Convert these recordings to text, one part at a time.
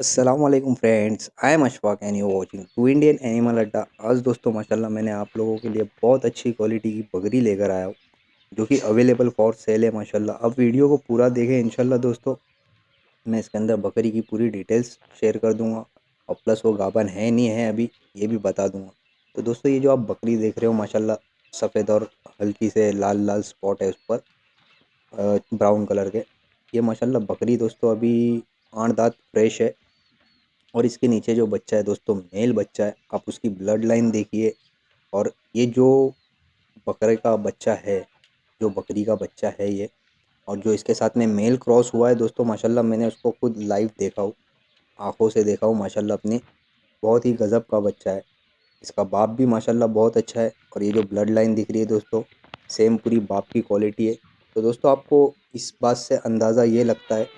अस्सलाम वालेकुम friends, I am Ashfaq and you watching to Indian animal Adda. आज दोस्तों माशाल्लाह मैंने आप लोगों के लिए बहुत अच्छी क्वालिटी की बकरी लेकर आया हूँ जो कि अवेलेबल फॉर सेल है माशाल्लाह। अब वीडियो को पूरा देखें इंशाल्लाह दोस्तों। मैं इसके अंदर बकरी की पूरी डिटेल्स शेयर कर दूंगा और प्लस वो गाभन है नहीं है अभी ये भी बता दूंगा। तो दोस्तों ये जो आप बकरी देख रहे हो माशाल्लाह सफ़ेद और हल्की से लाल लाल स्पॉट है उस पर ब्राउन कलर के। ये माशाल्लाह बकरी दोस्तों अभी 8 दांत फ्रेश है। और इसके नीचे जो बच्चा है दोस्तों मेल बच्चा है, आप उसकी ब्लड लाइन देखिए। और ये जो बकरे का बच्चा है, जो बकरी का बच्चा है ये, और जो इसके साथ में मेल क्रॉस हुआ है दोस्तों माशाल्लाह मैंने उसको खुद लाइव देखा हूँ, आंखों से देखा हूँ माशाल्लाह अपनी। बहुत ही गज़ब का बच्चा है। इसका बाप भी माशाल्लाह बहुत अच्छा है और ये जो ब्लड लाइन दिख रही है दोस्तों सेम पूरी बाप की क्वालिटी है। तो दोस्तों आपको इस बात से अंदाज़ा ये लगता है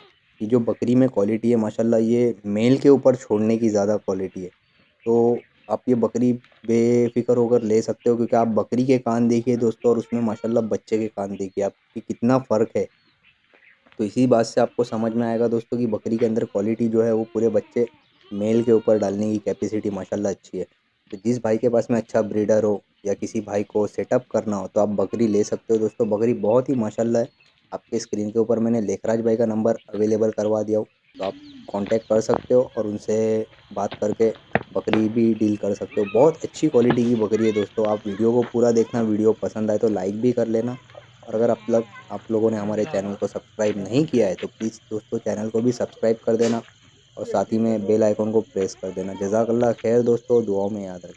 कि जो बकरी में क्वालिटी है माशाल्लाह ये मेल के ऊपर छोड़ने की ज़्यादा क्वालिटी है। तो आप ये बकरी बेफ़िक्र होकर ले सकते हो, क्योंकि आप बकरी के कान देखिए दोस्तों और उसमें माशाल्लाह बच्चे के कान देखिए आप कि कितना फ़र्क है। तो इसी बात से आपको समझ में आएगा दोस्तों कि बकरी के अंदर क्वालिटी जो है वो पूरे बच्चे मेल के ऊपर डालने की कैपेसिटी माशाल्लाह अच्छी है। तो जिस भाई के पास में अच्छा ब्रीडर हो या किसी भाई को सेटअप करना हो तो आप बकरी ले सकते हो दोस्तों। बकरी बहुत ही माशाल्लाह है। आपके स्क्रीन के ऊपर मैंने लेखराज भाई का नंबर अवेलेबल करवा दिया हो, तो आप कांटेक्ट कर सकते हो और उनसे बात करके बकरी भी डील कर सकते हो। बहुत अच्छी क्वालिटी की बकरी है दोस्तों। आप वीडियो को पूरा देखना, वीडियो पसंद आए तो लाइक भी कर लेना। और अगर आप लोगों ने हमारे चैनल को सब्सक्राइब नहीं किया है तो प्लीज़ दोस्तों चैनल को भी सब्सक्राइब कर देना और साथ ही में बेल आइकॉन को प्रेस कर देना। जज़ाकल्लाह खैर दोस्तों, दुआओं में याद रखें।